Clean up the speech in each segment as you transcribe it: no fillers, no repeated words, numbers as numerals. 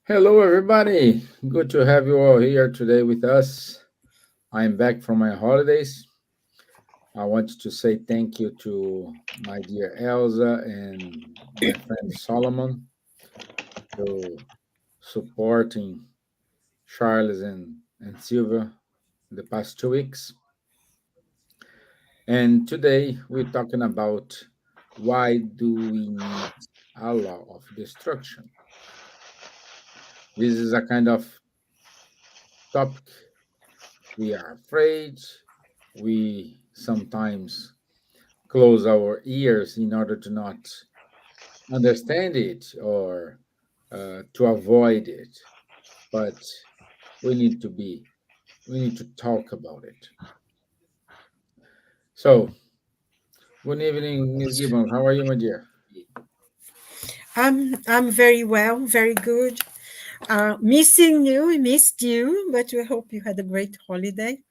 Hello, everybody. Good to have you all here today with us. I'm back from my holidays. I want to say thank you to my dear Elsa and my friend Solomon to supporting Charles and Silvia the past 2 weeks. And today we're talking about why do we need a law of destruction. This is a kind of topic we are afraid. We sometimes close our ears in order to not understand it or to avoid it. But we need to be, we need to talk about it. So, good evening, Miss Gibbons. How are you, my dear? I'm very well, very good. Missing you, we missed you, but we hope you had a great holiday.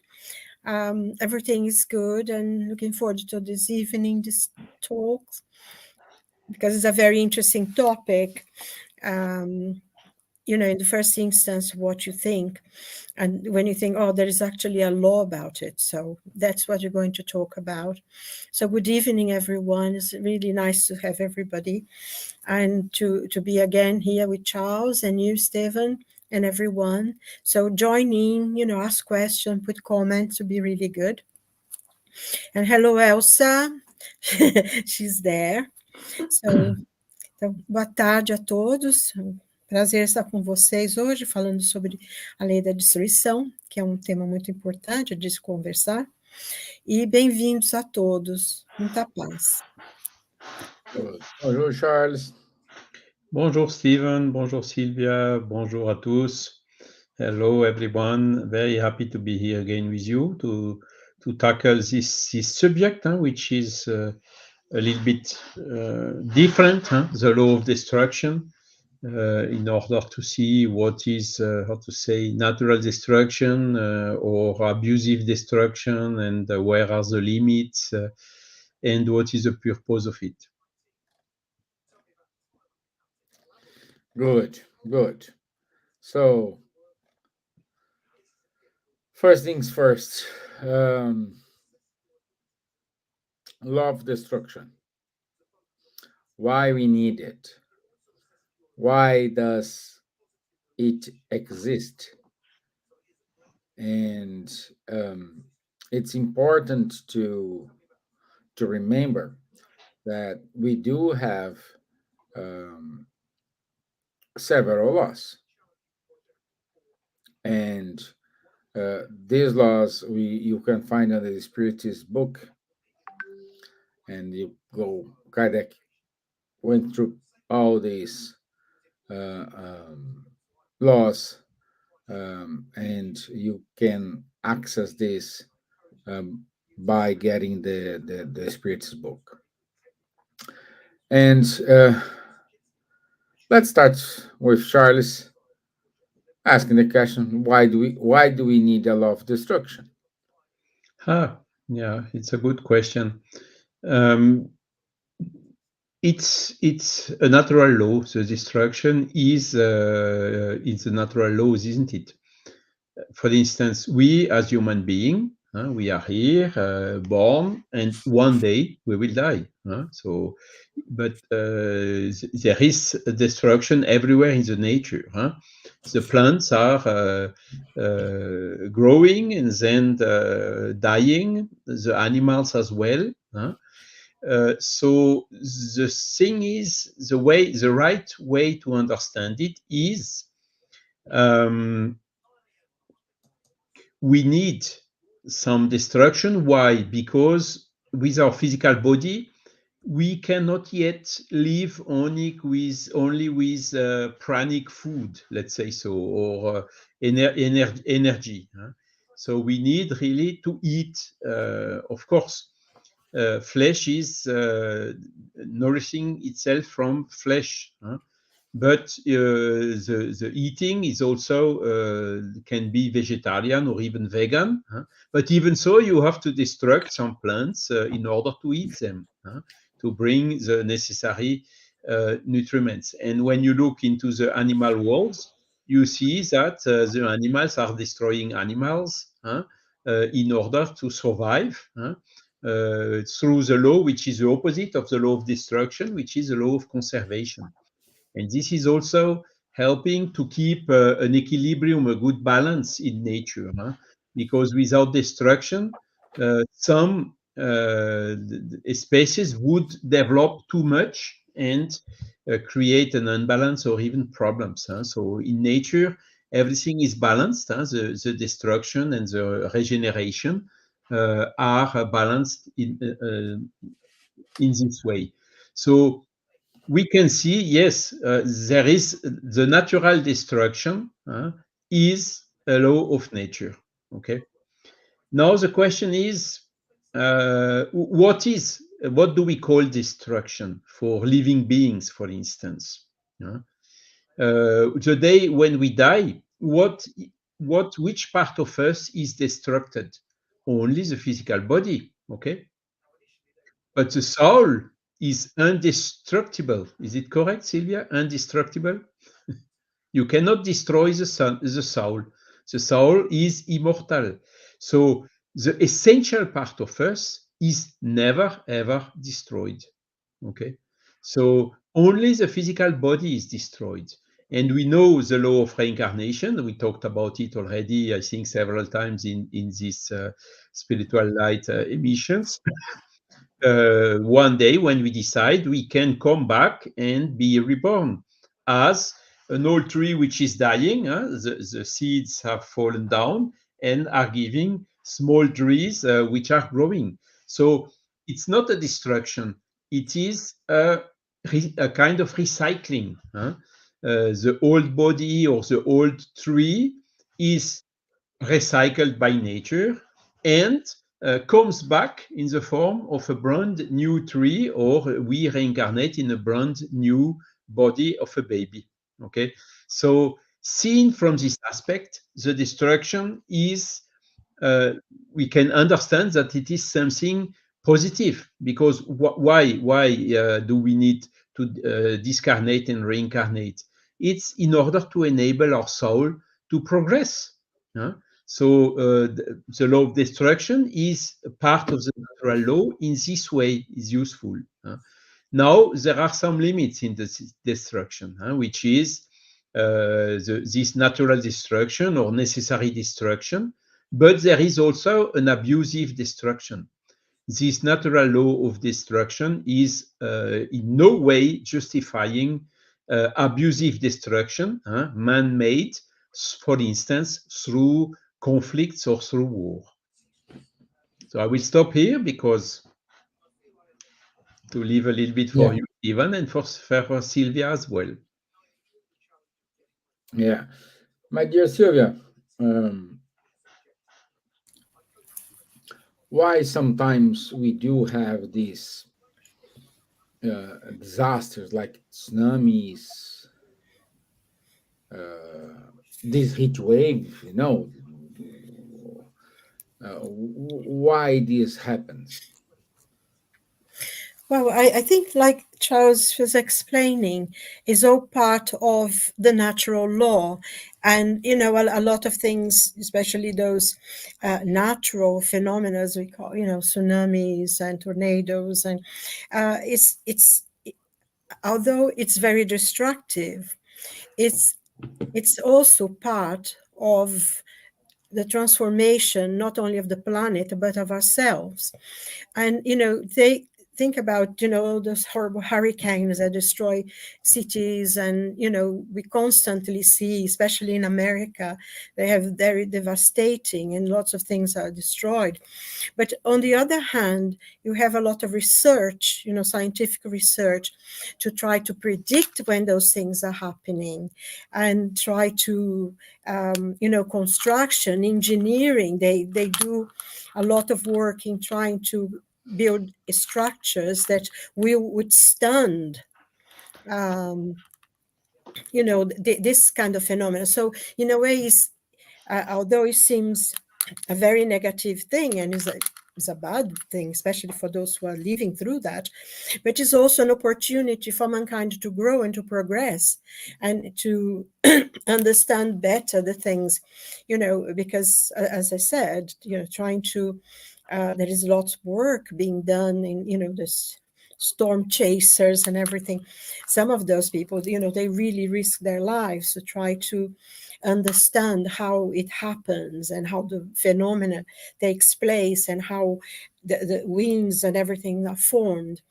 Everything is good, and looking forward to this evening, this talk, because it's a very interesting topic. Um, in the first instance, what you think, and when you think, oh, there is actually a law about it. So that's what you're going to talk about. So good evening, everyone. It's really nice to have everybody and to be again here with Charles and you, Stevan, and everyone. So join in, ask questions, put comments, to be really good. And hello, Elsa. She's there. So, boa tarde a todos. Prazer estar com vocês hoje, falando sobre a lei da destruição, que é um tema muito importante de se conversar. E bem-vindos a todos. Muita paz. Good. Bonjour, Charles. Bonjour Steven, bonjour Silvia, bonjour à tous. Hello everyone, very happy to be here again with you to tackle this subject, which is a little bit different, the law of destruction, in order to see what is, natural destruction or abusive destruction, and where are the limits, and what is the purpose of it. Good, good. So, first things first, law of destruction. Why we need it? Why does it exist? And it's important to remember that we do have um, several laws, and these laws you can find under the Spiritist book, and you go. Kardec went through all these laws, and you can access this by getting the Spiritist book. And let's start with Charles asking the question: why do we need a law of destruction? Yeah, it's a good question. Um, it's a natural law. The destruction is it's a natural laws, isn't it? For instance, we as human being, we are here, born, and one day we will die. But there is a destruction everywhere in the nature. The plants are growing and then dying. The animals as well. So the thing is, the right way to understand it is, we need some destruction. Why? Because with our physical body, we cannot yet live only with pranic food, let's say so, or energy. So we need really to eat. Of course, flesh is nourishing itself from flesh. But the eating is also can be vegetarian or even vegan. But even so, you have to destruct some plants in order to eat them, to bring the necessary nutriments. And when you look into the animal world, you see that the animals are destroying animals in order to survive through the law, which is the opposite of the law of destruction, which is the law of conservation. And this is also helping to keep an equilibrium, a good balance in nature, because without destruction, some species would develop too much and create an unbalance or even problems. So in nature, everything is balanced. The destruction and the regeneration are balanced in this way. So we can see, yes, there is the natural destruction is a law of nature. Okay. Now the question is, what do we call destruction for living beings, for instance? The day when we die, which part of us is destructed? Only the physical body. Okay. But the soul is indestructible. Is it correct, Silvia? Indestructible? You cannot destroy the soul. The soul is immortal. So the essential part of us is never ever destroyed. Okay. So only the physical body is destroyed. And we know the law of reincarnation. We talked about it already, I think, several times in this spiritual light emissions. One day when we decide, we can come back and be reborn as an old tree which is dying. The seeds have fallen down and are giving small trees which are growing. So it's not a destruction, it is a kind of recycling. The old body or the old tree is recycled by nature and comes back in the form of a brand new tree, or we reincarnate in a brand new body of a baby. Okay, so seen from this aspect, the destruction is we can understand that it is something positive, because why do we need to discarnate and reincarnate? It's in order to enable our soul to progress. So the law of destruction is a part of the natural law. In this way, is useful. Now there are some limits in the destruction, which is this natural destruction or necessary destruction, but there is also an abusive destruction. This natural law of destruction is in no way justifying abusive destruction, man-made, for instance, through conflicts or through war. So I will stop here because to leave a little bit for Yeah, you, Stevan, and for Silvia as well. yeah. My dear Silvia, why sometimes we do have these disasters like tsunamis, this heat wave, why this happens? Well, I think, like Charles was explaining, is all part of the natural law. And, a lot of things, especially those natural phenomena, as we call, tsunamis and tornadoes. And although it's very destructive, it's also part of the transformation, not only of the planet, but of ourselves. And they think about all those horrible hurricanes that destroy cities, and we constantly see, especially in America, they have very devastating, and lots of things are destroyed. But on the other hand, you have a lot of research, scientific research, to try to predict when those things are happening, and try to construction engineering, they do a lot of work in trying to build structures that will withstand this kind of phenomena. So in a way, although it seems a very negative thing, and is is a bad thing, especially for those who are living through that. But it's also an opportunity for mankind to grow and to progress and to understand better the things, because as I said, trying to, there is lots of work being done in, this storm chasers and everything. Some of those people, they really risk their lives to try to understand how it happens and how the phenomena takes place and how the winds and everything are formed.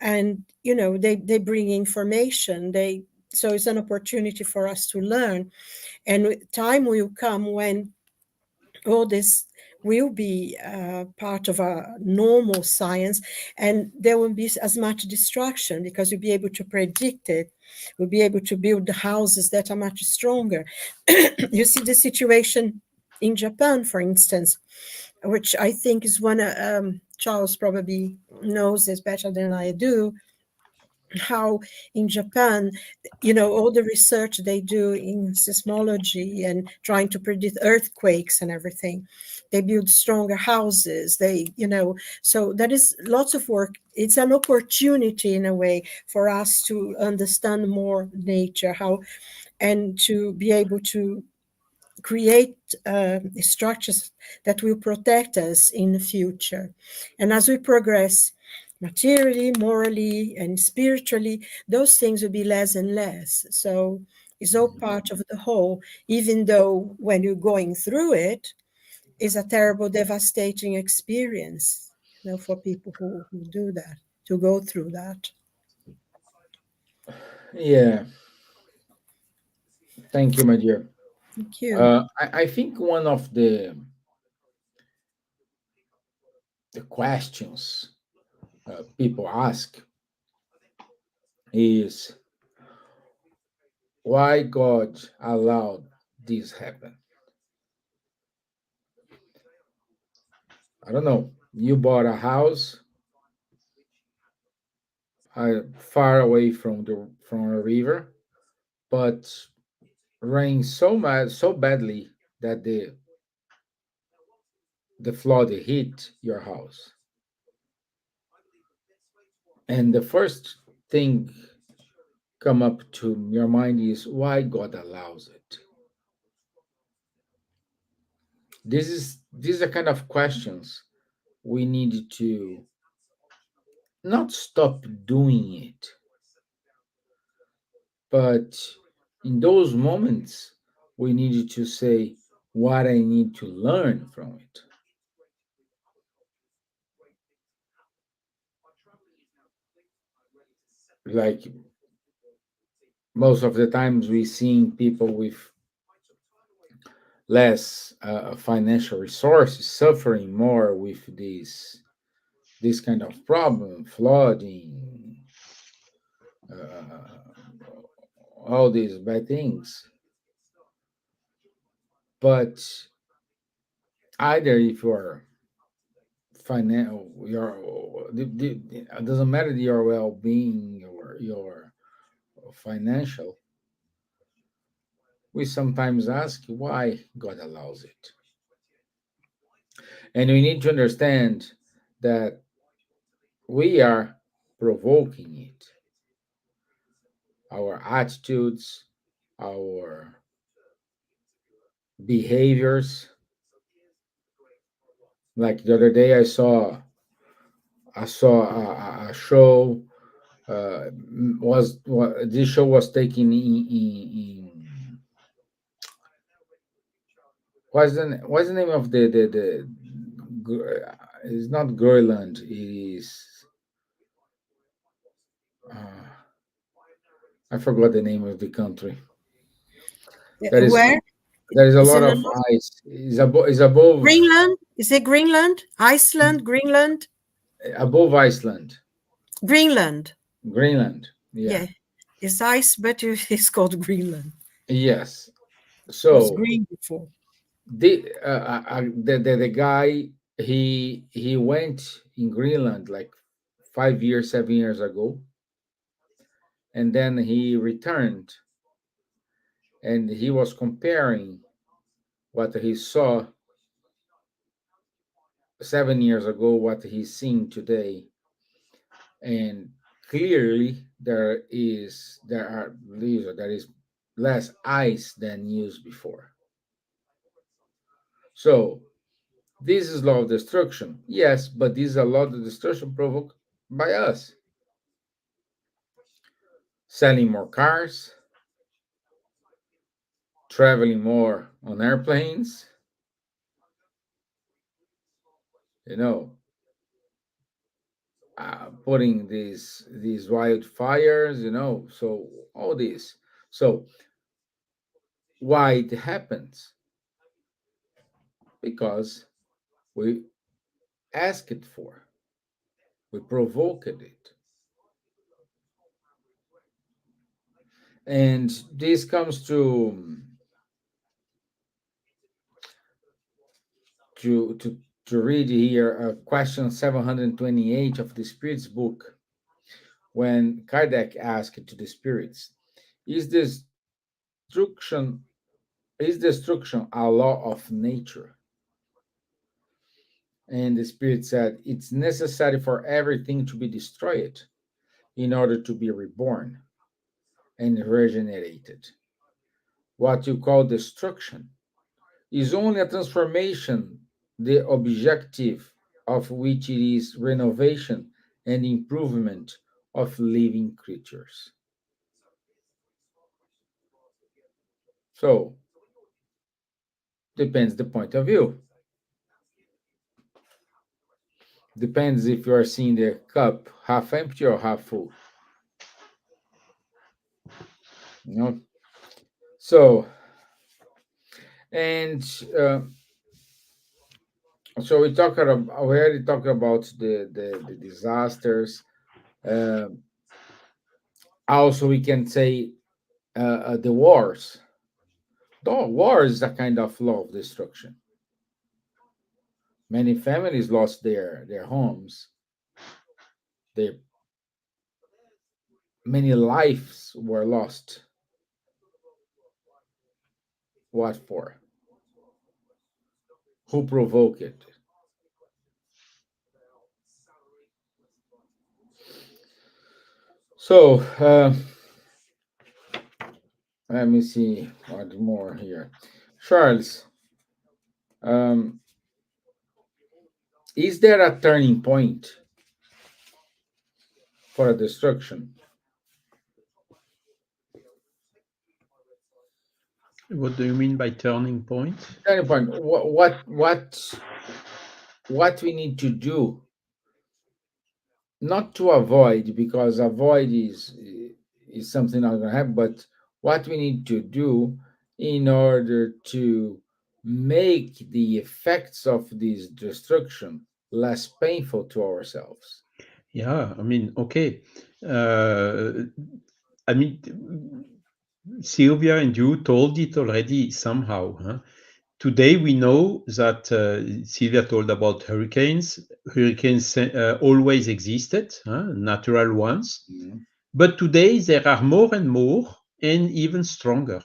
And they bring information. So it's an opportunity for us to learn, and time will come when all this will be part of our normal science, and there won't be as much distraction because we'll be able to predict it. We'll be able to build the houses that are much stronger. You see the situation in Japan, for instance, which I think is one, Charles probably knows this better than I do, how in Japan, all the research they do in seismology and trying to predict earthquakes and everything, they build stronger houses. So that is lots of work. It's an opportunity in a way for us to understand more nature, how, and to be able to create structures that will protect us in the future. And as we progress materially, morally, and spiritually, those things will be less and less. So it's all part of the whole, even though when you're going through it, it's a terrible, devastating experience, for people who do that, to go through that. Yeah, thank you, my dear. Thank you. I think one of the questions people ask is why God allowed this happen. I don't know. You bought a house far away from a river, but rained so badly that the flood hit your house. And the first thing come up to your mind is why God allows it. These are kind of questions we need to not stop doing it, but in those moments we need to say what I need to learn from it. Like most of the times we seeing people with less financial resources suffering more with this kind of problem, flooding, uh, all these bad things. But either if you're financial, it doesn't matter your well-being or your financial. We sometimes ask why God allows it, and we need to understand that we are provoking it. Our attitudes, our behaviors. Like the other day, I saw a show. This show was taken in what's the name of it's not Greenland. It is uh, I forgot the name of the country. There is Where there is a is lot in of ice. Is above Greenland? Is it Greenland? Iceland? Greenland? above Iceland, Greenland. Greenland. Yeah. Yeah, it's ice, but it's called Greenland. Yes. It was So green before. the guy he went in Greenland like 5 years, 7 years ago, and then he returned, and he was comparing what he saw 7 years ago what he's seeing today, and clearly there is less ice than used before. So this is law of destruction, yes, but this is a law of destruction provoked by us selling more cars, traveling more on airplanes, you know, putting these wildfires, so all this. So why it happens? Because we ask it for, we provoked it, and this comes to read here question 728 of the Spirit's book, when Kardec asked to the spirits, "Is destruction a law of nature?" And the spirit said, "It's necessary for everything to be destroyed in order to be reborn and regenerated. What you call destruction is only a transformation, the objective of which it is renovation and improvement of living creatures." So, depends the point of view. Depends if you are seeing the cup half empty or half full. You know. So, and so we already talked about the disasters. Uh, Also, we can say the wars. The war is a kind of law of destruction. Many families lost their homes. Their Many lives were lost. What for? Who provoked it? So let me see what more here. Charles, um, is there a turning point for a destruction? What do you mean by turning point? Turning point. What we need to do, not to avoid, because avoid is something not going to happen, but what we need to do in order to make the effects of this destruction less painful to ourselves. Yeah, I mean, okay. Uh, I mean, Silvia and you told it already somehow. Huh? Today we know that Silvia told about hurricanes. Hurricanes always existed, huh? Natural ones. Mhm. But today there are more and more and even stronger.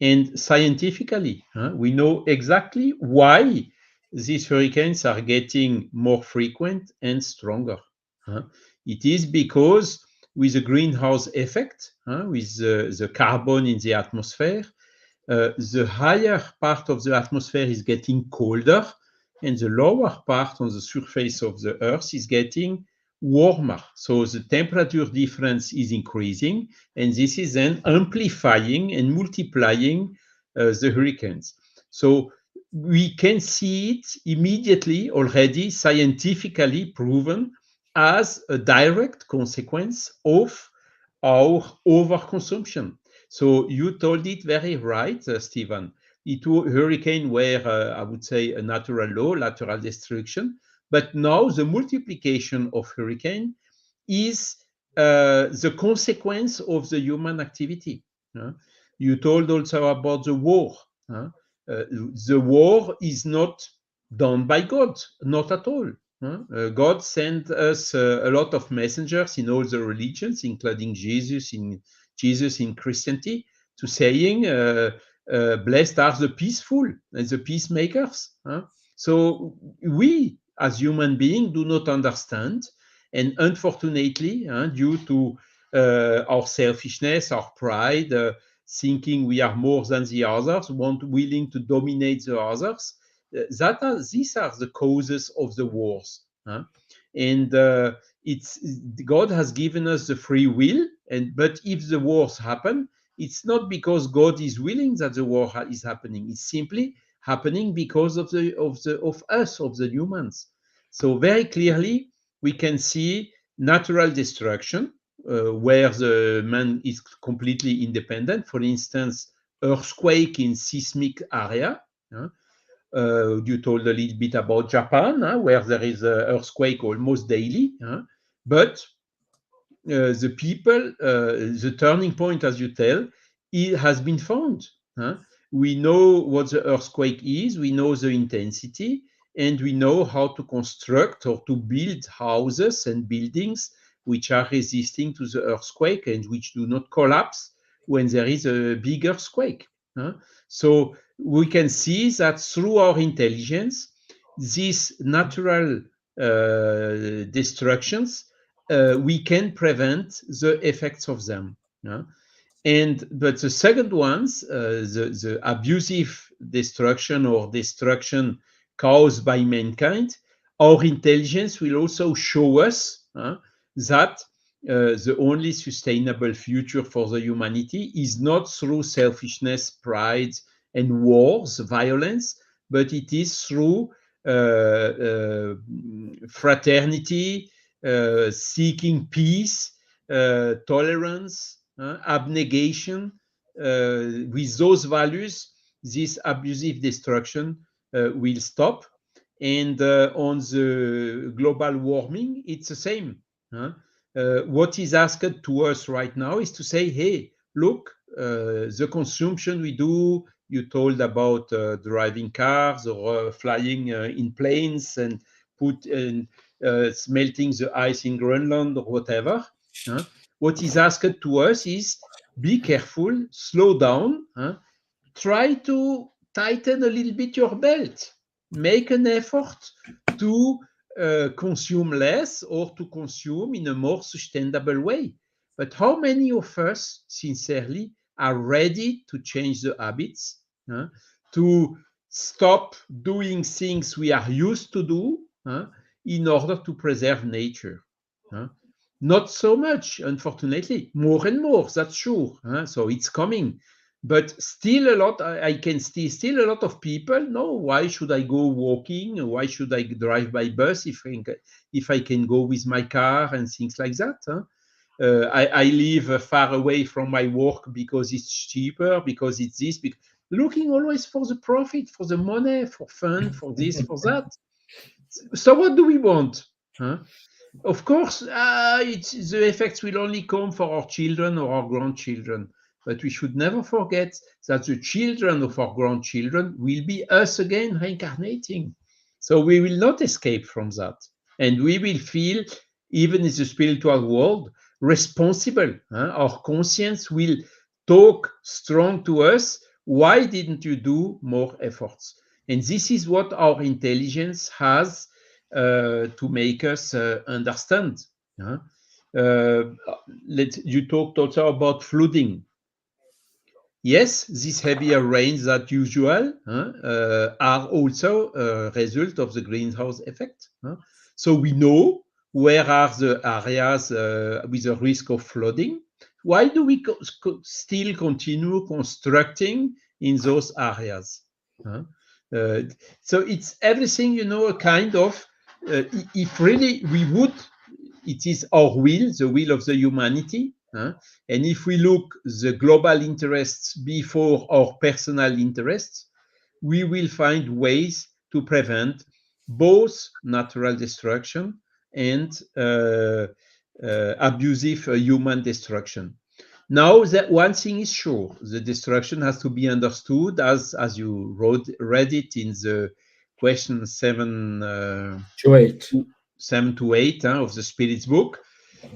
And scientifically, we know exactly why these hurricanes are getting more frequent and stronger. huh. It is because with the greenhouse effect, with the carbon in the atmosphere, the higher part of the atmosphere is getting colder, and the lower part on the surface of the Earth is getting warmer. So the temperature difference is increasing, and this is then amplifying and multiplying the hurricanes. So we can see it immediately already scientifically proven as a direct consequence of our overconsumption. So you told it very right, Stevan. Hurricane were, I would say, a natural law, lateral destruction. But now the multiplication of hurricane is the consequence of the human activity. You told also about the war. uh, the war is not done by God, not at all. God sent us a lot of messengers in all the religions, including Jesus in Christianity, to saying, "Blessed are the peaceful and the peacemakers." So we as human beings, do not understand. And unfortunately, due to our selfishness, our pride, thinking we are more than the others, willing to dominate the others, these are the causes of the wars. And it's God has given us the free will, but if the wars happen, it's not because God is willing that the war is happening. It's simply happening because of us, of the humans. So very clearly we can see natural destruction where the man is completely independent. For instance, earthquake in seismic area. You told a little bit about Japan, where there is an earthquake almost daily. But the people, the turning point, as you tell, it has been found. We know what the earthquake is, we know the intensity, and we know how to construct or to build houses and buildings which are resisting to the earthquake and which do not collapse when there is a big earthquake. So we can see that through our intelligence, these natural destructions, we can prevent the effects of them. But the second ones, the abusive destruction or destruction caused by mankind, our intelligence will also show us that the only sustainable future for the humanity is not through selfishness, pride, and wars, violence, but it is through fraternity, seeking peace, tolerance, abnegation. With those values, this abusive destruction will stop. And on the global warming, it's the same. What is asked to us right now is to say, hey, look, the consumption we do, you told about driving cars or flying in planes and smelting the ice in Greenland or whatever. What is asked to us is be careful, slow down, try to tighten a little bit your belt, make an effort to consume less or to consume in a more sustainable way. But how many of us, sincerely, are ready to change the habits, to stop doing things we are used to do in order to preserve nature? Not so much, unfortunately. More and more, that's sure. So it's coming. But still a lot, I can see still a lot of people, no, why should I go walking? Why should I drive by bus if I can go with my car and things like that? I live far away from my work because it's cheaper, because it's this. Looking always for the profit, for the money, for fun, for this, for that. So what do we want? Of course, the effects will only come for our children or our grandchildren. But we should never forget that the children of our grandchildren will be us again reincarnating. So we will not escape from that. And we will feel, even in the spiritual world, responsible. Our conscience will talk strong to us. Why didn't you do more efforts? And this is what our intelligence has to make us understand. You talked also about flooding. Yes, these heavier rains than usual are also a result of the greenhouse effect. So we know where are the areas with a risk of flooding. Why do we still continue constructing in those areas? So it's everything, a kind of, if really we would, it is our will, the will of the humanity. And if we look the global interests before our personal interests, we will find ways to prevent both natural destruction and abusive human destruction. Now, that one thing is sure: the destruction has to be understood as you read it in the question 7 to 8. 7 to 8 of the Spirit's book,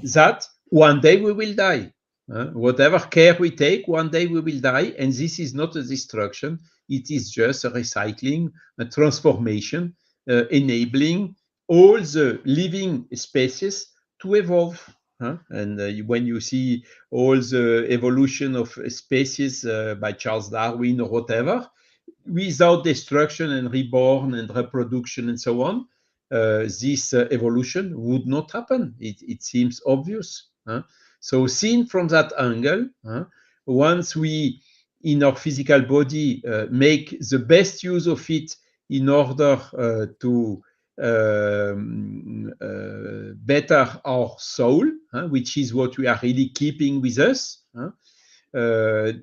that one day we will die. Whatever care we take, one day we will die. And this is not a destruction. It is just a recycling, a transformation, enabling all the living species to evolve. And when you see all the evolution of species by Charles Darwin or whatever, without destruction and reborn and reproduction and so on, this evolution would not happen. It seems obvious. So seen from that angle, once we in our physical body make the best use of it in order to better our soul, which is what we are really keeping with us. But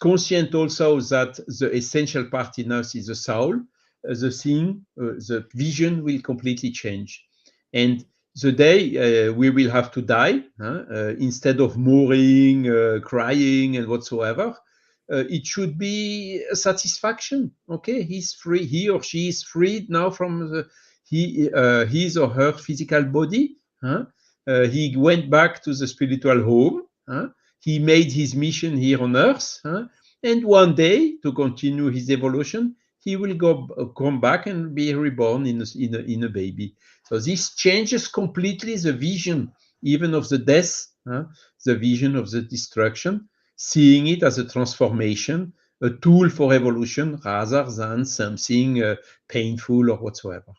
conscient also that the essential part in us is the soul, the vision will completely change. And the day we will have to die, instead of mourning, crying, and whatsoever, it should be a satisfaction. Okay, he's free. He or she is freed now from his or her physical body. He went back to the spiritual home. He made his mission here on earth. And one day, to continue his evolution, he will come back and be reborn in a baby. So this changes completely the vision, even of the death, the vision of the destruction, seeing it as a transformation, a tool for evolution rather than something painful or whatsoever.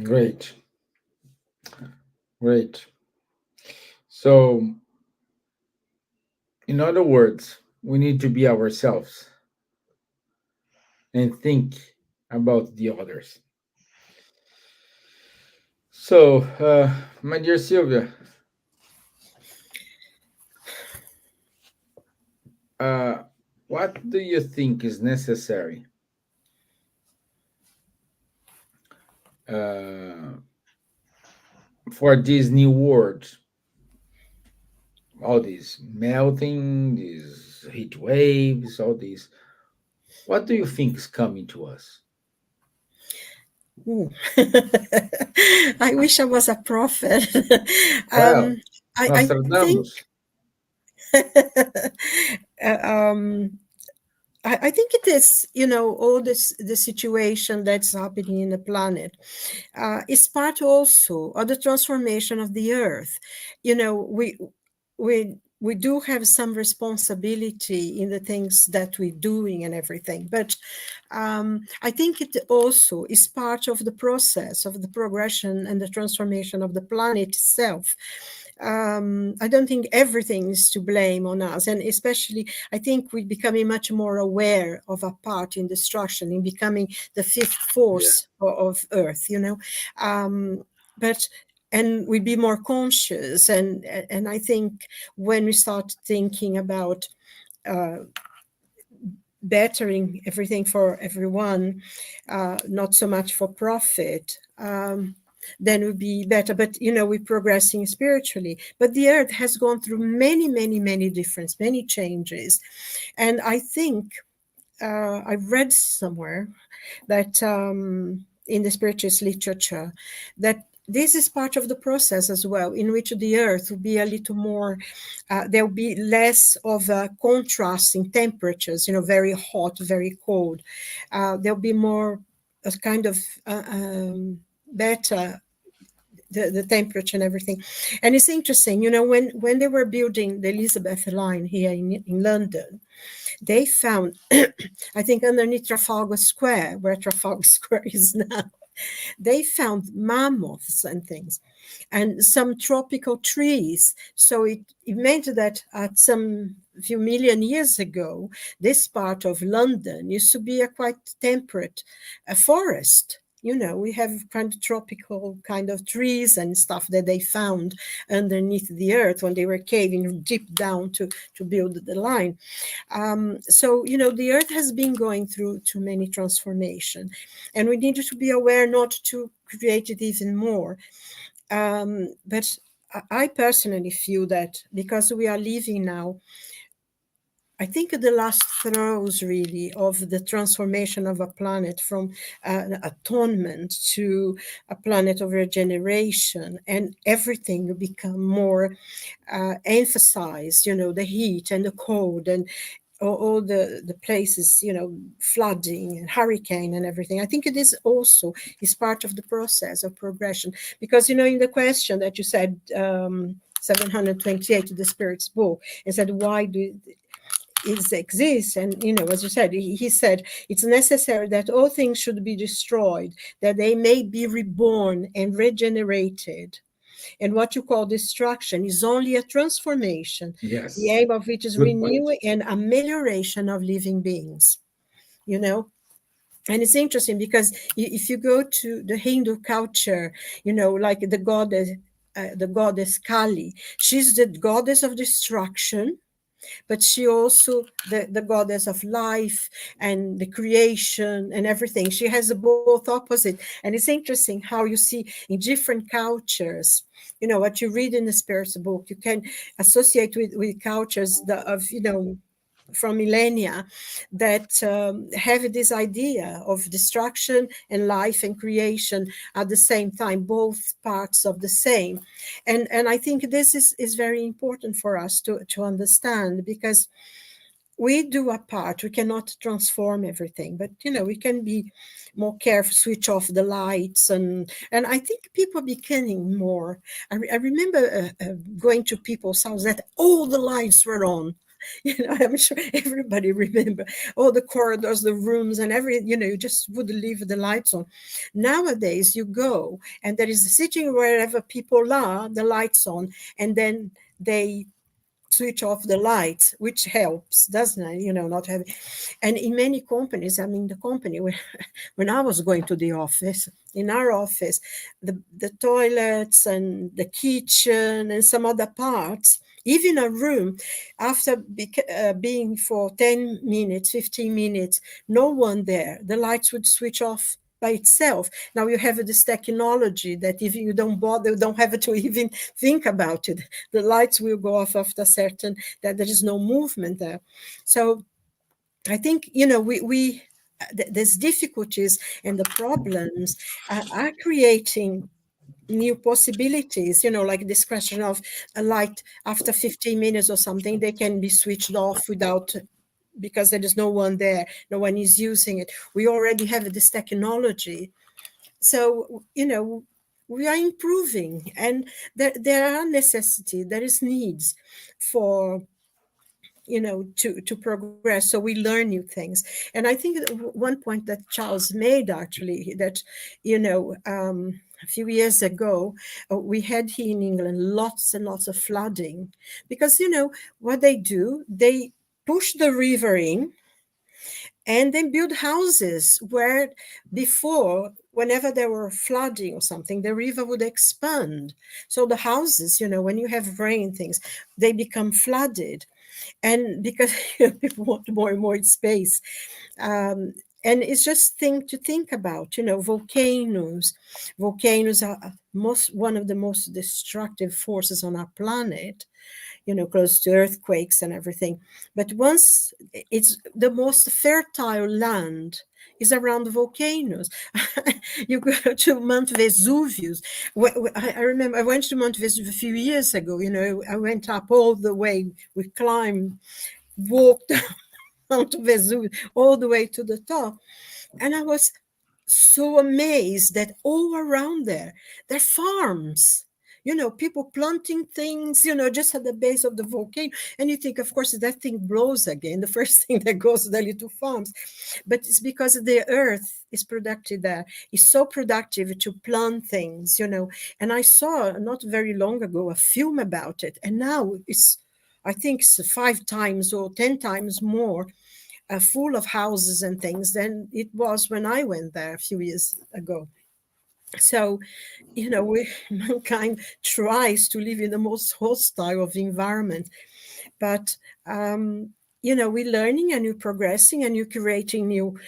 Great. Great. So, in other words, we need to be ourselves and think about the others. So, my dear Silvia, what do you think is necessary uh, for this new world? All these melting, these heat waves, all these. What do you think is coming to us? Ooh. I wish I was a prophet. Well, I think Nostradamus. um, I think it is, all this the situation that's happening in the planet is part also of the transformation of the earth. We do have some responsibility in the things that we're doing and everything, but I think it also is part of the process of the progression and the transformation of the planet itself. I don't think everything is to blame on us, and especially I think we're becoming much more aware of our part in destruction, in becoming the fifth Yeah. force of Earth. But and we be more conscious, and I think when we start thinking about uh, bettering everything for everyone, not so much for profit, then would be better. But we're progressing spiritually. But the earth has gone through many, many, many difference, many changes, and I think I read somewhere that in the spiritualist literature that this is part of the process as well, in which the earth will be a little more, there will be less of a contrast in temperatures, very hot, very cold. There'll be more a kind of better the temperature and everything. And it's interesting, when they were building the Elizabeth line here in London, they found, I think underneath Trafalgar Square, where Trafalgar Square is now, they found mammoths and things and some tropical trees. So it meant that at some few million years ago, this part of London used to be a quite temperate forest. We have kind of tropical kind of trees and stuff that they found underneath the earth when they were caving deep down to build the line. So, the earth has been going through too many transformation, and we needed to be aware not to create it even more. But I personally feel that because we are living now, I think the last throes really of the transformation of a planet from atonement to a planet of regeneration, and everything will become more emphasized, the heat and the cold, and all the places, flooding and hurricane and everything. I think it is also is part of the process of progression, because in the question that you said, 728 of the Spirit's book, and said, why do it exists? And as you said, he said it's necessary that all things should be destroyed, that they may be reborn and regenerated. And what you call destruction is only a transformation, the Yes. aim of which is Good point. renewal and amelioration of living beings. You know, and it's interesting because if you go to the Hindu culture, like the goddess Kali, she's the goddess of destruction, but she also the goddess of life and the creation and everything. She has both opposite, and it's interesting how you see in different cultures, what you read in the Spirit's book, you can associate with cultures of from millennia that have this idea of destruction and life and creation at the same time, both parts of the same. And I think this is very important for us to understand, because we do our part. We cannot transform everything, but we can be more careful, switch off the lights, and I think people are becoming more. I remember going to people's houses that all the lights were on. I'm sure everybody remember all the corridors, the rooms, and you just would leave the lights on. Nowadays, you go and there is sitting wherever people are, the lights on, and then they switch off the lights, which helps, doesn't it? Not having. And in many companies, I mean, the company where, when I was going to the office, in our office, the toilets and the kitchen and some other parts, even a room, after being for 10 minutes, 15 minutes, no one there, the lights would switch off by itself. Now you have this technology that if you don't bother, you don't have to even think about it. The lights will go off after certain, that there is no movement there. So I think, there's difficulties, and the problems are creating new possibilities, like this question of a light after 15 minutes or something, they can be switched off without, because there is no one there, no one is using it. We already have this technology. So, we are improving, and there are necessity, there is needs for to progress, so we learn new things. And I think one point that Charles made, actually, that a few years ago, we had here in England lots and lots of flooding, because what they do, they push the river in and then build houses where before, whenever there were flooding or something, the river would expand. So the houses, when you have rain things, they become flooded. And because people want more and more space. And it's just thing to think about, volcanoes. Volcanoes are one of the most destructive forces on our planet, close to earthquakes and everything. But once it's the most fertile land is around the volcanoes. You go to Mount Vesuvius. I remember I went to Mount Vesuvius a few years ago. I went up all the way. We climbed, walked Mount Vesuvius all the way to the top. And I was so amazed that all around there are farms, people planting things, just at the base of the volcano. And you think, of course, that thing blows again. The first thing that goes to the little farms. But it's because the earth is productive there. It's so productive to plant things, And I saw not very long ago a film about it. And now I think it's 5 times or 10 times more full of houses and things than it was when I went there a few years ago. So, mankind tries to live in the most hostile of environment, but we're learning and we're progressing and you're creating new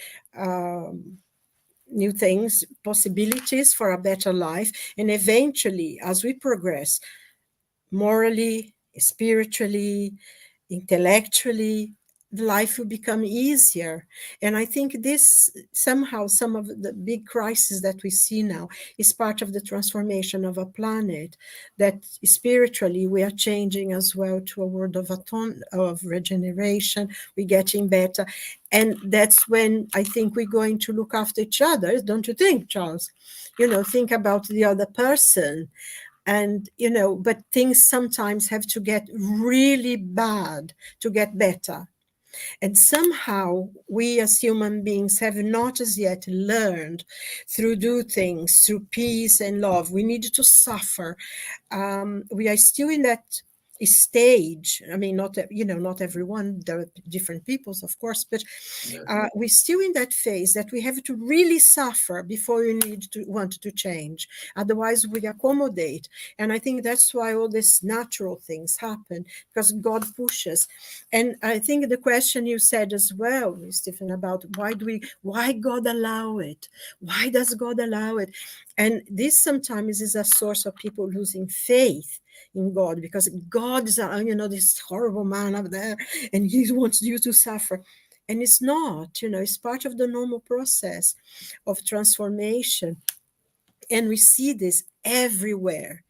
things, possibilities for a better life. And eventually, as we progress morally, spiritually, intellectually, life will become easier. And I think this somehow, some of the big crises that we see now is part of the transformation of a planet, that spiritually we are changing as well to a world of of regeneration. We're getting better. And that's when I think we're going to look after each other, don't you think, Charles? Think about the other person. And but things sometimes have to get really bad to get better. And somehow we as human beings have not as yet learned through do things, through peace and love. We need to suffer. We are still in that stage. I mean, not everyone, there are different peoples, of course, but Yes. we're still in that phase that we have to really suffer before we need to want to change. Otherwise, we accommodate. And I think that's why all these natural things happen, because God pushes. And I think the question you said as well, Stephen, about why God allow it? Why does God allow it? And this sometimes is a source of people losing faith in God, because God is, this horrible man up there, and he wants you to suffer. And it's not, it's part of the normal process of transformation. And we see this everywhere.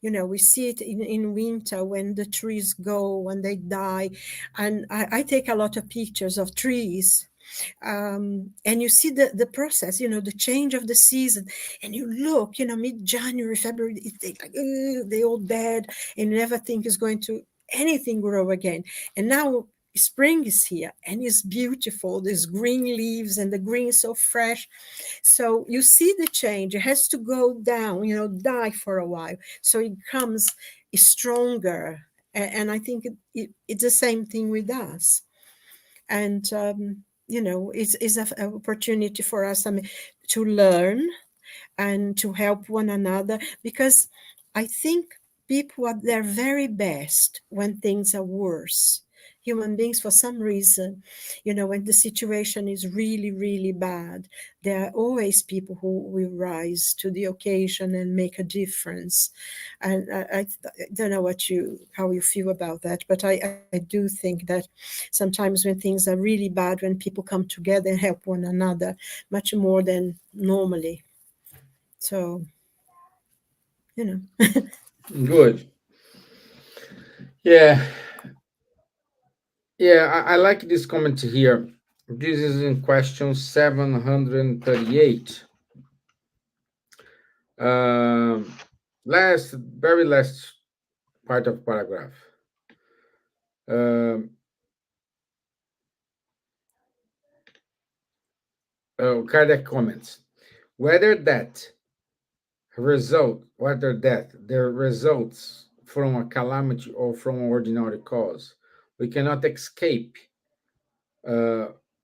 We see it in winter when the trees go, when they die. And I take a lot of pictures of trees, and you see the process, the change of the season. And you look, mid-January, February, they all dead, and you never think is going to anything grow again. And now spring is here, and it's beautiful. There's green leaves, and the green is so fresh. So you see the change. It has to go down, die for a while, so it comes stronger. And I think it's the same thing with us. And it's an opportunity for us, to learn and to help one another, because I think people are their very best when things are worse. Human beings, for some reason, when the situation is really, really bad, there are always people who will rise to the occasion and make a difference. And I don't know how you feel about that, but I do think that sometimes when things are really bad, when people come together and help one another, much more than normally. So, you know. Good. Yeah. Yeah, I like this comment here. This is in question 738. Um, very last part of paragraph. Um, Kardec comments whether that there results from a calamity or from an ordinary cause, we cannot uh,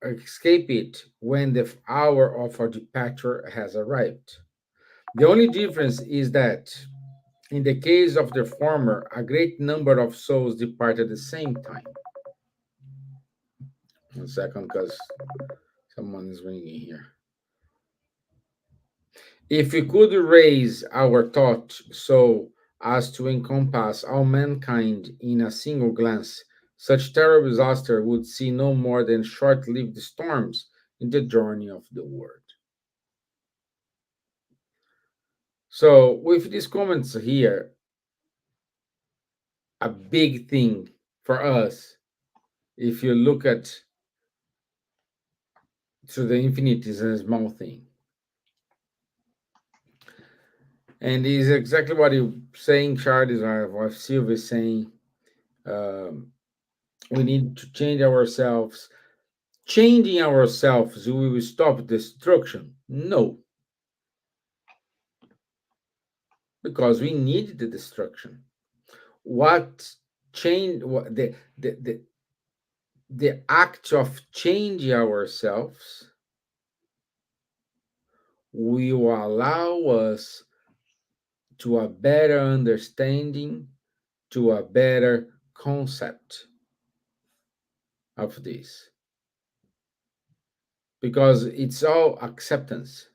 escape it when the hour of our departure has arrived. The only difference is that in the case of the former, a great number of souls depart at the same time. 1 second, because someone is ringing here. If we could raise our thought so as to encompass all mankind in a single glance, such terrible disaster would see no more than short lived storms in the journey of the world. So, with these comments here, a big thing for us, if you look at to the infinite, is a small thing. And is exactly what you're saying, Charles, or what Silvia is saying. Um, we need to change ourselves. Changing ourselves, we will stop destruction? No, because we need the destruction. What change? What the act of changing ourselves will allow us to a better understanding, to a better concept of this, because it's all acceptance.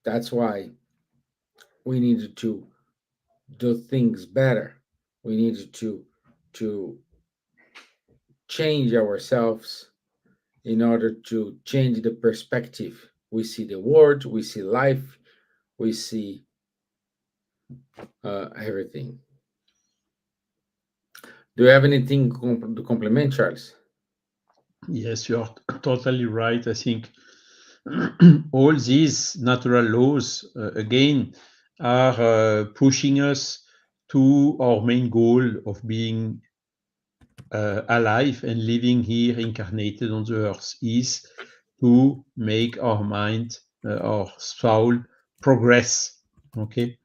That's why we need to do things better. We need to change ourselves in order to change the perspective. We see the world, we see life, we see everything. Do you have anything to complement, Charles? Yes, you are totally right. I think all these natural laws, again, are pushing us to our main goal of being alive and living here incarnated on the earth, is to make our mind, our soul progress. Okay.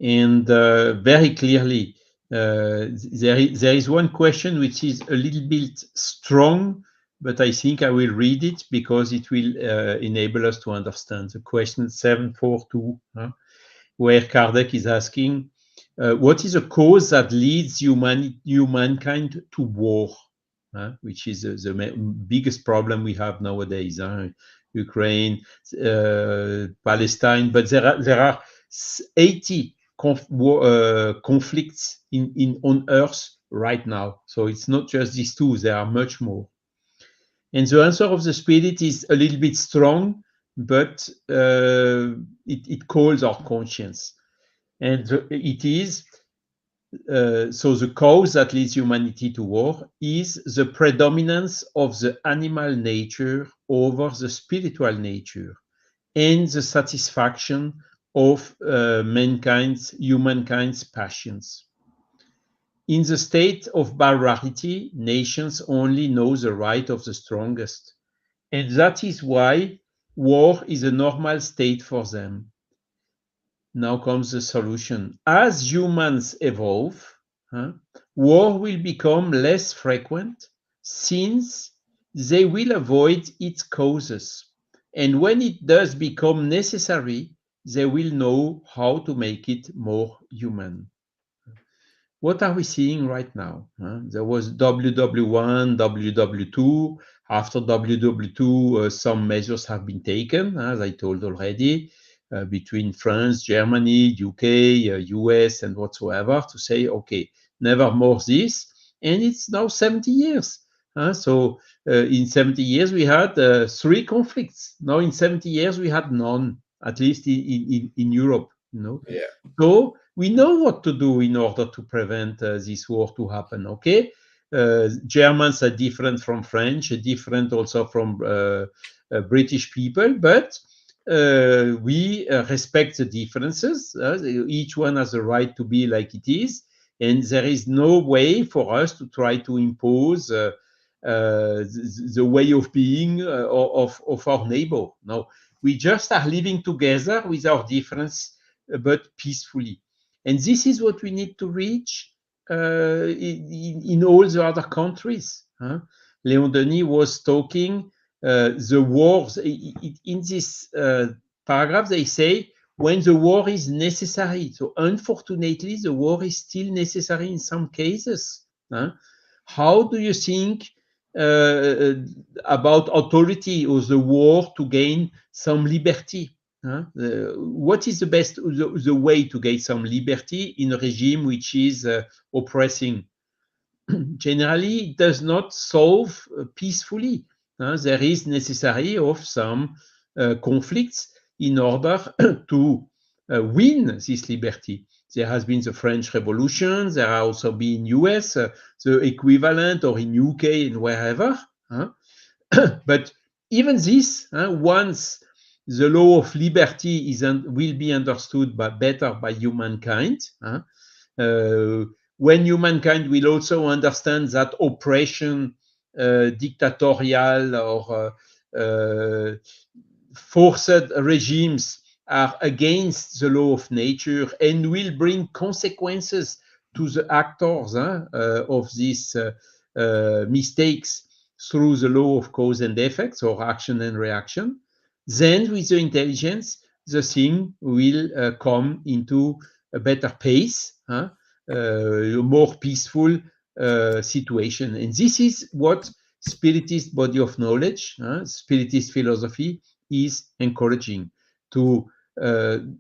And very clearly, there is one question which is a little bit strong, but I think I will read it because it will enable us to understand. The question 742, where Kardec is asking, what is a cause that leads humankind to war? Which is the biggest problem we have nowadays. Ukraine, Palestine, but there are 80 conflicts on Earth right now. So it's not just these two; there are much more. And the answer of the Spirit is a little bit strong, but it calls our conscience, and it is. So the cause that leads humanity to war is the predominance of the animal nature over the spiritual nature, and the satisfaction of humankind's passions. In the state of barbarity, nations only know the right of the strongest, and that is why war is a normal state for them. Now comes the solution. As humans evolve, war will become less frequent since they will avoid its causes. And when it does become necessary, they will know how to make it more human. What are we seeing right now? There was WW1, WW2. After WW2, some measures have been taken, as I told already, between France, Germany, UK, US, and whatsoever, to say, okay, never more this. And it's now 70 years. So in 70 years, we had 3 conflicts. Now in 70 years, we had none, at least in Europe. Yeah. So we know what to do in order to prevent this war to happen. Okay, Germans are different from French, different also from British people, but we respect the differences. Each one has a right to be like it is, and there is no way for us to try to impose the way of being of our neighbor. No, we just are living together with our difference, but peacefully. And this is what we need to reach in all the other countries. Leon Denis was talking the wars. In this paragraph, they say when the war is necessary. So unfortunately, the war is still necessary in some cases. How do you think about authority or the war to gain some liberty? What is the way to get some liberty in a regime which is oppressing? Generally, it does not solve peacefully. There is necessary of some conflicts in order to win this liberty. There has been the French Revolution. There have also been US, the equivalent, or in UK and wherever. But even this, once the law of liberty will be understood better by humankind, when humankind will also understand that oppression, dictatorial or forced regimes are against the law of nature and will bring consequences to the actors of these mistakes through the law of cause and effects, or action and reaction, then with the intelligence, the thing will come into a better pace, a more peaceful situation. And this is what Spiritist body of knowledge, Spiritist philosophy is encouraging, to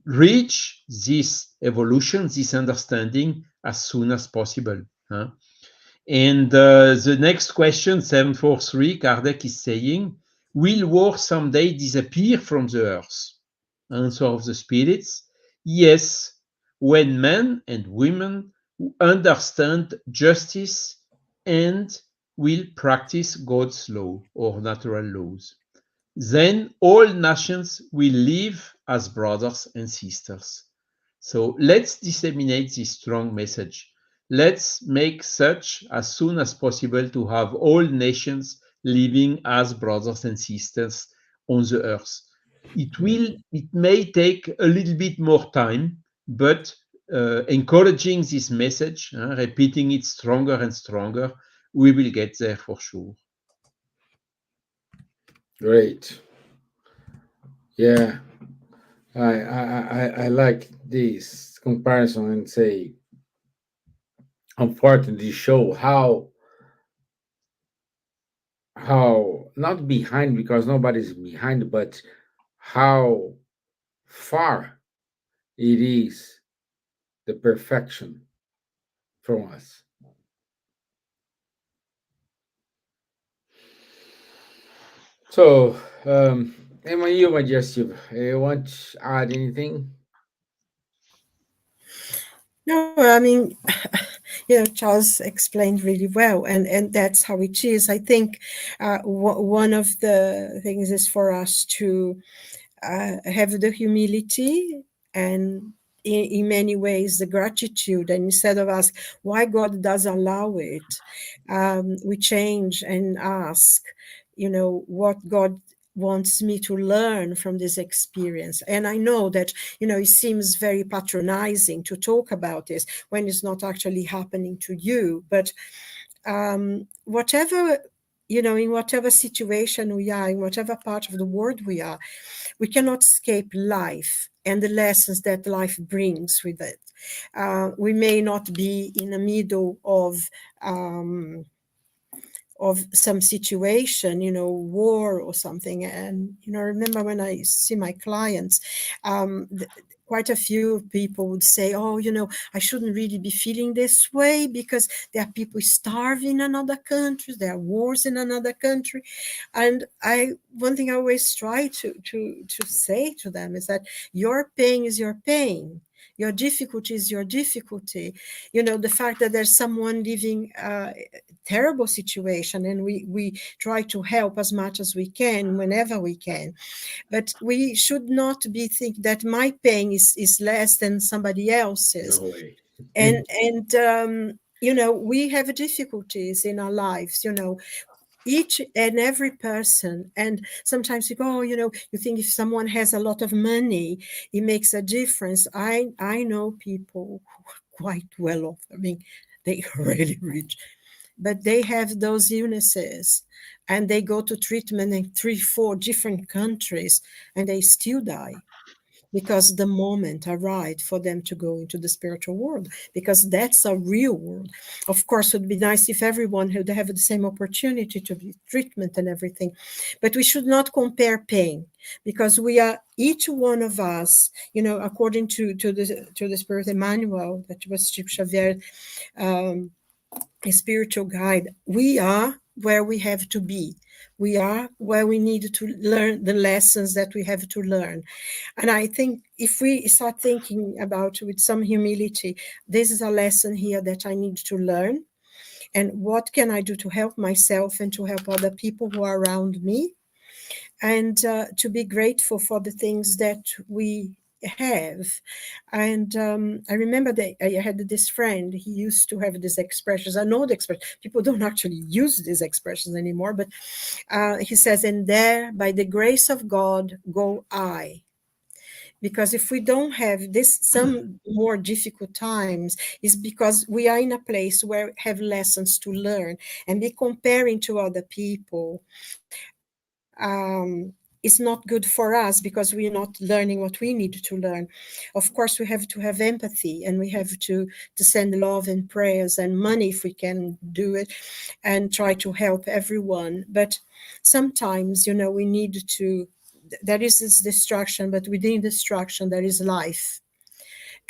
reach this evolution, this understanding as soon as possible. And the next question, 743, Kardec is saying, will war someday disappear from the earth? Answer of the spirits, yes, when men and women understand justice and will practice God's law or natural laws. Then all nations will live as brothers and sisters. So let's disseminate this strong message. Let's make such as soon as possible to have all nations living as brothers and sisters on the earth. It may take a little bit more time, but encouraging this message, repeating it stronger and stronger, we will get there for sure. Great. Yeah, I like this comparison and say, unfortunately, show how not behind, because nobody's behind, but how far it is the perfection from us. So, Emma, you, my Jesse, you want to add anything? No, I mean, Charles explained really well, and that's how it is. I think one of the things is for us to have the humility and in many ways the gratitude, and instead of ask why God does allow it, we change and ask, what God wants me to learn from this experience. And I know that it seems very patronizing to talk about this when it's not actually happening to you, but whatever, in whatever situation we are, in whatever part of the world we are, we cannot escape life and the lessons that life brings with it. We may not be in the middle of some situation, war or something. And, remember when I see my clients, quite a few people would say, oh, I shouldn't really be feeling this way because there are people starving in another country, there are wars in another country. And one thing I always try to say to them is that your pain is your pain. Your difficulty is your difficulty. The fact that there's someone living a terrible situation, and we try to help as much as we can, whenever we can. But we should not be think that my pain is less than somebody else's. No way. And we have difficulties in our lives, each and every person. And sometimes you go, you think if someone has a lot of money, it makes a difference. I know people who are quite well off. I mean, they are really rich, but they have those illnesses and they go to treatment in 3-4 different countries and they still die, because the moment arrived for them to go into the spiritual world, because that's a real world. Of course, it would be nice if everyone would have the same opportunity to be treatment and everything, but we should not compare pain, because we are, each one of us, according to the Spirit Emmanuel, that was Chief Xavier, a spiritual guide, we are where we have to be. We are where we need to learn the lessons that we have to learn. And I think if we start thinking about with some humility, this is a lesson here that I need to learn. And what can I do to help myself and to help other people who are around me? And to be grateful for the things that we have. And I remember that I had this friend, he used to have these expressions. I know the expression, people don't actually use these expressions anymore, but he says, and there, by the grace of God, go I. Because if we don't have this, some more difficult times, is because we are in a place where we have lessons to learn, and be comparing to other people is not good for us, because we are not learning what we need to learn. Of course, we have to have empathy, and we have to send love and prayers and money if we can do it, and try to help everyone. But sometimes, we need to, there is this destruction, but within destruction there is life.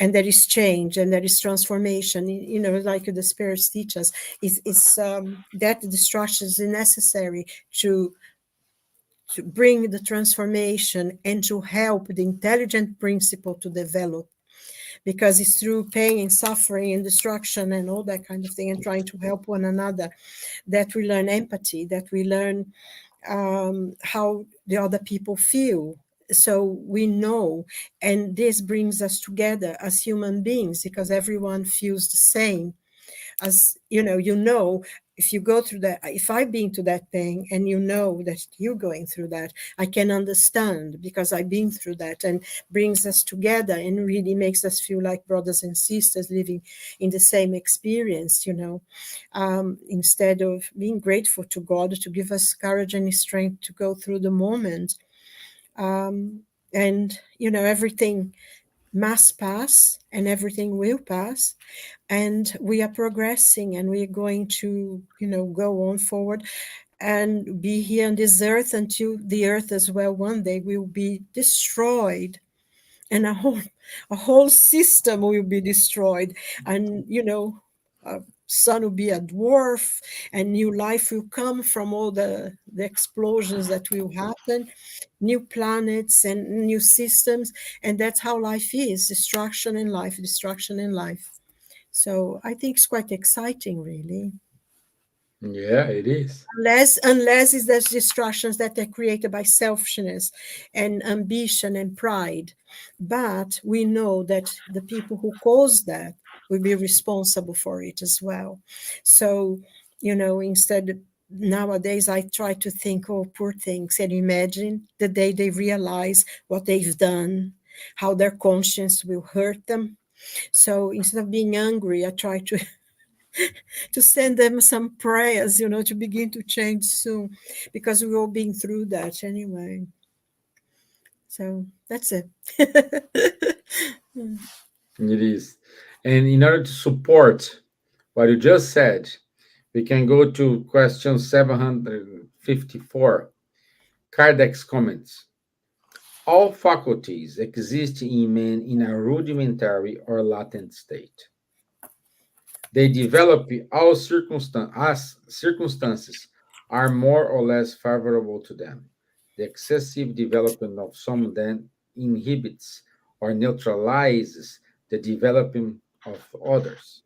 and there is change and there is transformation, like the spirits teach us, is that destruction is necessary to bring the transformation and to help the intelligent principle to develop, because it's through pain and suffering and destruction and all that kind of thing, and trying to help one another, that we learn empathy, that we learn how the other people feel. So we know, and this brings us together as human beings, because everyone feels the same. As if you go through that, if I've been to that pain and that you're going through that, I can understand, because I've been through that, and brings us together and really makes us feel like brothers and sisters living in the same experience, instead of being grateful to God to give us courage and strength to go through the moment. And everything must pass and everything will pass, and we are progressing, and we are going to go on forward and be here on this earth until the earth as well one day will be destroyed, and a whole system will be destroyed, and sun will be a dwarf, and new life will come from all the explosions that will happen, new planets and new systems. And that's how life is: destruction and life, destruction and life. So I think it's quite exciting, really. Yeah, it is. Unless it's those distractions that are created by selfishness and ambition and pride. But we know that the people who cause that will be responsible for it as well. So, instead, nowadays I try to think, oh, poor things, and imagine the day they realize what they've done, how their conscience will hurt them. So instead of being angry, I try to send them some prayers, to begin to change soon, because we've all been through that anyway. So that's it. It is. And in order to support what you just said, we can go to question 754. Kardec's comments. All faculties exist in man in a rudimentary or latent state. They develop as circumstances are more or less favorable to them. The excessive development of some then inhibits or neutralizes the development of others.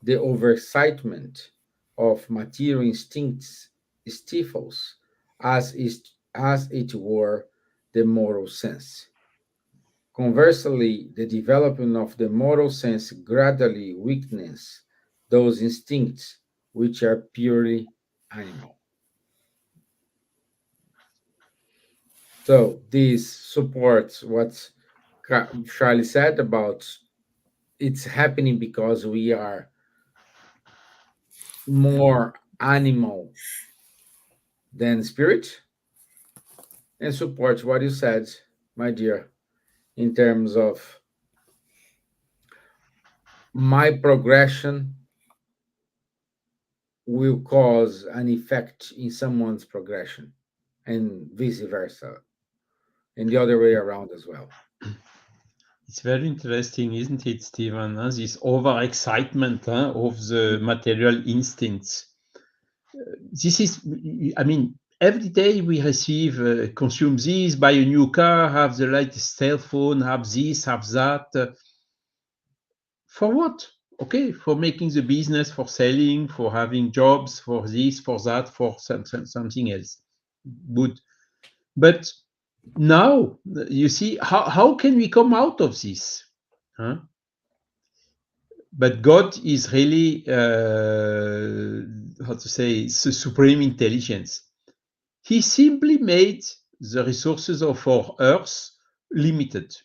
The overexcitement of material instincts stifles, as it were, the moral sense. Conversely, the development of the moral sense gradually weakens those instincts which are purely animal. So this supports what Charlie said about it's happening because we are more animal than spirit, and supports what you said, my dear, in terms of my progression will cause an effect in someone's progression, and vice versa, and the other way around as well. It's very interesting, isn't it, Stevan? This overexcitement of the material instincts. This is, I mean, every day we receive, consume this, buy a new car, have the latest cell phone, have this, have that. For what? Okay, for making the business, for selling, for having jobs, for this, for that, for something else. Good. But now, you see, how can we come out of this? Huh? But God is really, how to say, the supreme intelligence. He simply made the resources of our earth limited.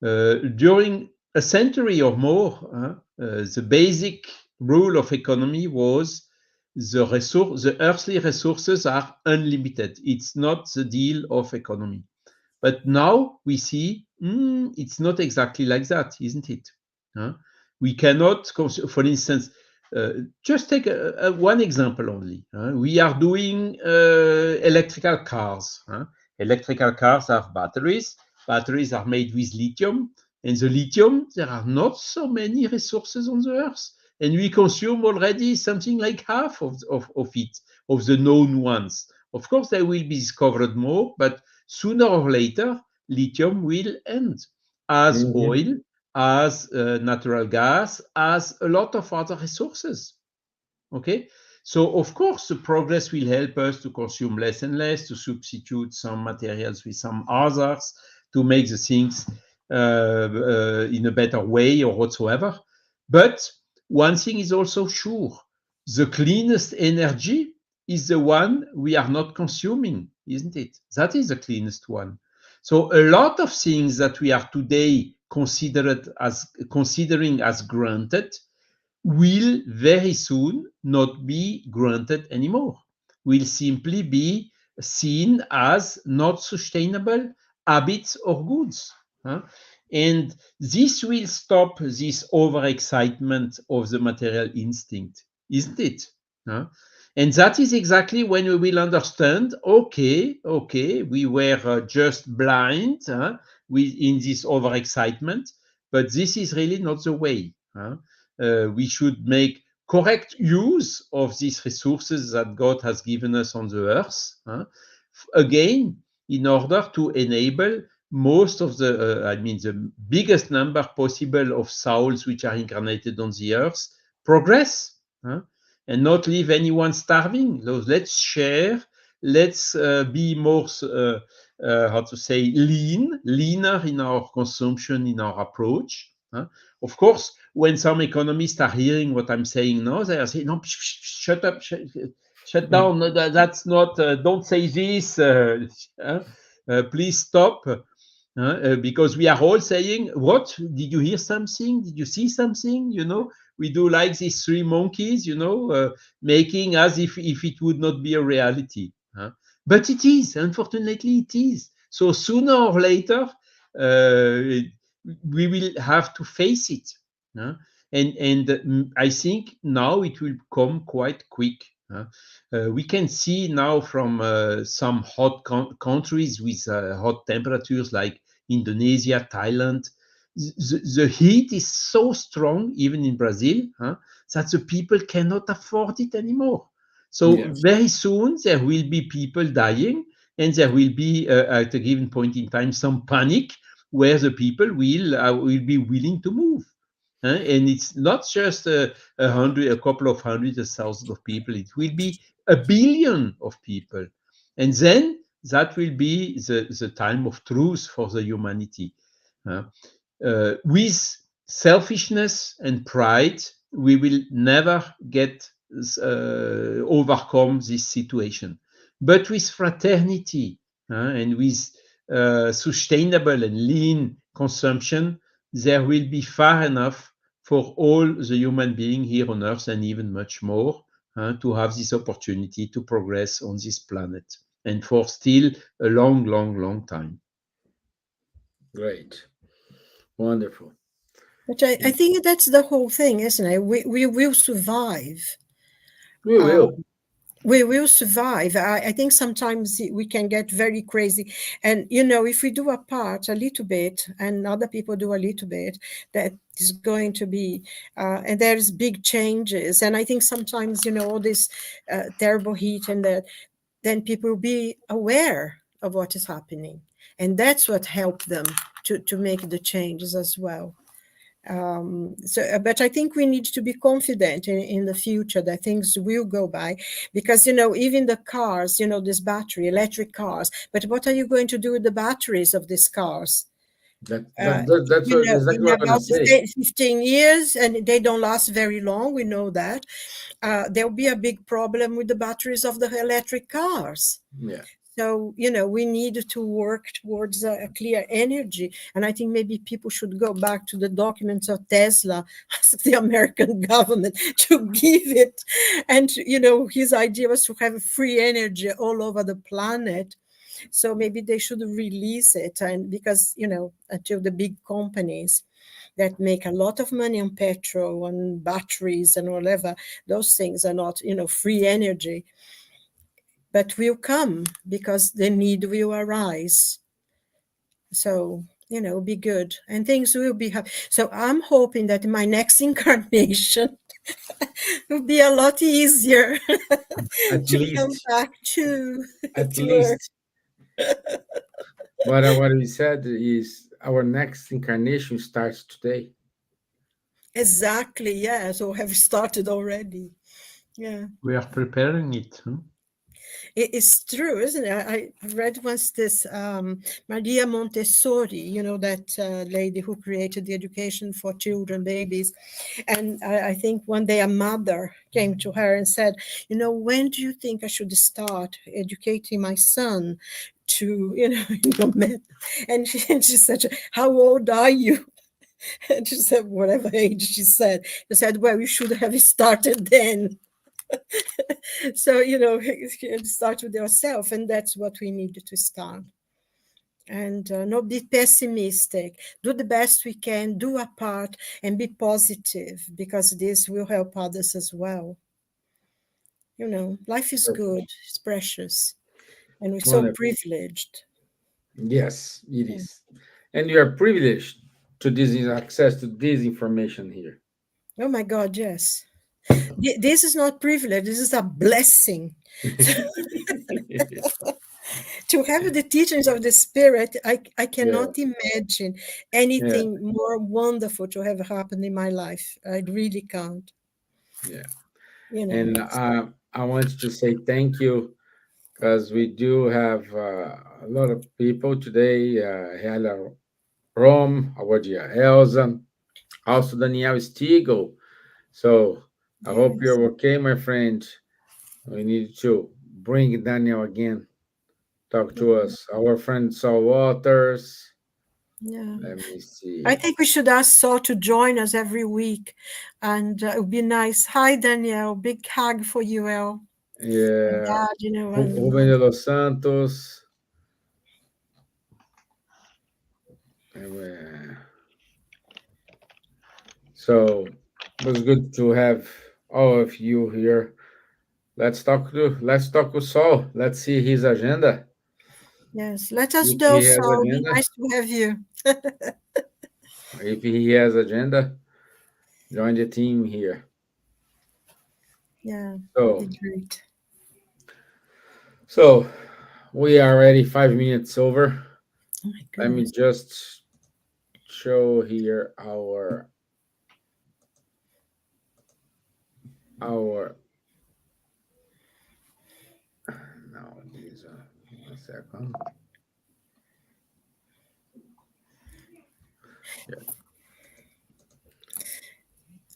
During a century or more, the basic rule of economy was the earthly resources are unlimited. It's not the deal of economy. But now we see it's not exactly like that, isn't it? We cannot, for instance, just take one example only. We are doing electrical cars. Electrical cars have batteries. batteries are made with lithium. And the lithium, there are not so many resources on the Earth. And we consume already something like half of it, of the known ones. Of course, there will be discovered more, but sooner or later, lithium will end, as Mhm. oil, as natural gas, as a lot of other resources. Okay, so of course the progress will help us to consume less and less, to substitute some materials with some others, to make the things in a better way or whatsoever. But one thing is also sure: the cleanest energy is the one we are not consuming, isn't it? That is the cleanest one. So a lot of things that we are today considering as granted will very soon not be granted anymore, will simply be seen as not sustainable habits or goods. Huh? And this will stop this overexcitement of the material instinct, isn't it? Huh? And that is exactly when we will understand, okay, we were just blind in this overexcitement, but this is really not the way. Huh? We should make correct use of these resources that God has given us on the earth, again, in order to enable most of the biggest number possible of souls which are incarnated on the earth progress, and not leave anyone starving. So let's share, let's be more, how to say, leaner in our consumption, in our approach. Of course, when some economists are hearing what I'm saying now, they are saying, no, shut up, shut down. No, that's not, don't say this. Please stop. Because we are all saying, what? Did you hear something? Did you see something? We do like these three monkeys, making as if it would not be a reality. But it is, unfortunately, it is. So sooner or later, we will have to face it. And I think now it will come quite quick. We can see now from some hot countries with hot temperatures like Indonesia, Thailand, the heat is so strong, even in Brazil, that the people cannot afford it anymore. So Yes. very soon there will be people dying, and there will be at a given point in time some panic where the people will be willing to move. And it's not just a couple of hundred, 1,000 of people. It will be a billion of people, and then that will be the time of truth for the humanity. With selfishness and pride, we will never get overcome this situation. But with fraternity and with sustainable and lean consumption, there will be far enough for all the human being here on Earth and even much more to have this opportunity to progress on this planet, and for still a long, long, long time. Great. Wonderful. But I think that's the whole thing, isn't it? We will survive. We Uh, will. we will survive. I think sometimes we can get very crazy. And, if we do a part a little bit and other people do a little bit, that is going to be, and there's big changes. And I think sometimes, all this terrible heat and that, then people will be aware of what is happening. And that's what helped them to make the changes as well. But I think we need to be confident in the future that things will go by, because even the cars, this battery electric cars, but what are you going to do with the batteries of these cars? That's exactly In what I'm gonna about say. 15 years, and they don't last very long, we know that. There'll be a big problem with the batteries of the electric cars. Yeah. So, we need to work towards a clear energy. And I think maybe people should go back to the documents of Tesla, ask the American government to give it. And, his idea was to have free energy all over the planet. So maybe they should release it. And because, until the big companies that make a lot of money on petrol and batteries and whatever, those things are not, free energy, but will come because the need will arise. So, be good and things will be happy. So I'm hoping that my next incarnation will be a lot easier At to come least, back to at to Earth. least. But what we said is our next incarnation starts today. Exactly, yeah. So have started already. Yeah. We are preparing it. Huh? It's true, isn't it? I read once this Maria Montessori, that lady who created the education for children, babies. And I think one day a mother came to her and said, when do you think I should start educating my son to, math? And she said, how old are you? And she said, whatever age she said. She said, well, you should have started then. So start with yourself, and that's what we need to start. And not be pessimistic, do the best we can, do our part, and be positive, because this will help others as well. Life is Perfect. good, it's precious, and we're so Wonderful. privileged. Yes, it Yeah. is. And you are privileged to this access to this information here. Oh my God, yes. This is not privilege, this is a blessing. To have the teachings of the Spirit, I Yeah, cannot imagine yeah, anything more wonderful to have happened in my life. I really can't, yeah. you know. And I want to say thank you because we do have a lot of people today. Hela Rom, our dear Elsa, also Danielle Stiegel. So I hope Yes, you're okay, my friend. We need to bring Daniel again, talk to yeah, us. Our friend Saul Waters. yeah. Let me I see. think we should ask Saul to join us every week, and it would be nice. Hi, Danielle. Big hug for you, El. And Yeah, Dad, Ruben de los Santos. Uh, So it was good to have all of you here. Let's talk with Saul. Let's see his agenda. yes, let us If know, he has Saul. It'd be agenda, nice to have you. if he has agenda, join the team here. Yeah, So be great. so we are already 5 minutes over. Oh my Let me goodness. just show here our no these 1 second.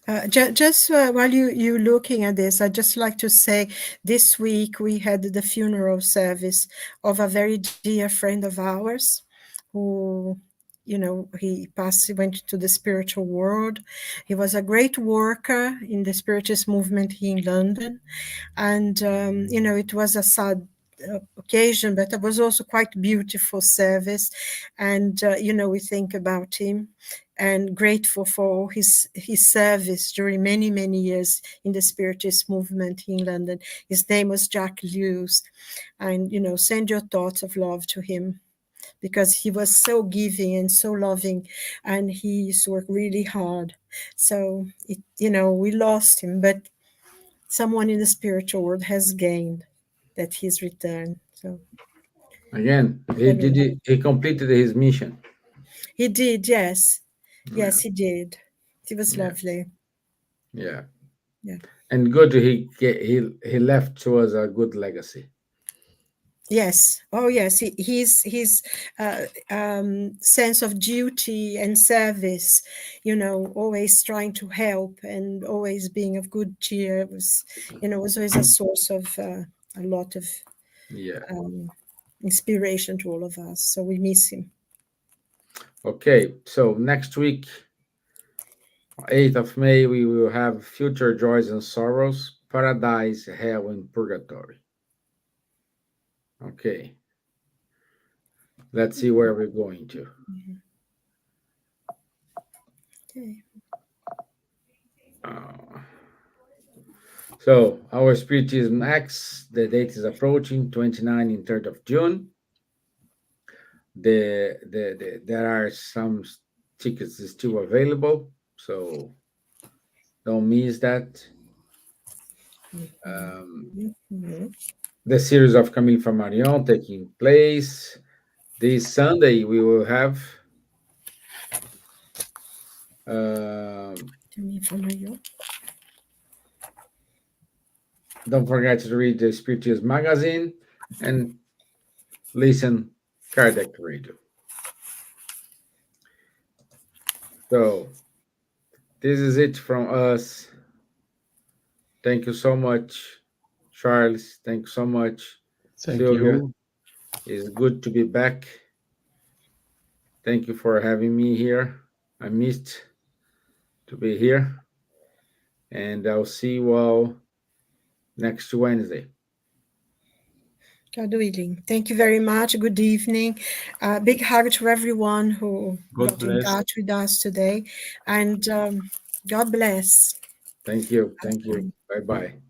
Yeah. Just while you looking at this, I'd just like to say this week we had the funeral service of a very dear friend of ours who, he passed, he went to the spiritual world. He was a great worker in the spiritist movement here in London. And, it was a sad occasion, but it was also quite beautiful service. And, we think about him and grateful for his service during many, many years in the Spiritist movement in London. His name was Jack Lewis. And, send your thoughts of love to him, because he was so giving and so loving, and he used to work really hard. So, we lost him, but someone in the spiritual world has gained that he's returned. So, Again, he anyway, did it. He completed his mission. he did, yes. Yeah, Yes, he did. He was yeah, lovely. yeah. Yeah. And good. He left to us a good legacy. Yes. Oh, yes. His sense of duty and service, always trying to help and always being of good cheer was always a source of a lot of Yeah. um, inspiration to all of us. So we miss him. Okay. So next week, 8th of May, we will have Future Joys and Sorrows, Paradise, Hell, and Purgatory. Okay. Let's see where we're going to. Okay. Uh, so our Spiritism X, the date is approaching, 29 and 3rd of June. there are some tickets still available, so don't miss that. Um, Mhm. the series of Camille Flammarion taking place this Sunday. We will have. Um, To me from you. don't forget to read the Spirituous magazine and listen Kardec Radio. So this is it from us. Thank you so much, Charles. Thank you so much, Thank Sylvia. you. It's good to be back. Thank you for having me here. I missed to be here, and I'll see you all next Wednesday. God willing. Thank you very much. Good evening. Big hug to everyone who God got in bless. touch with us today. And God bless. Thank you. Thank you. Bye. Bye bye.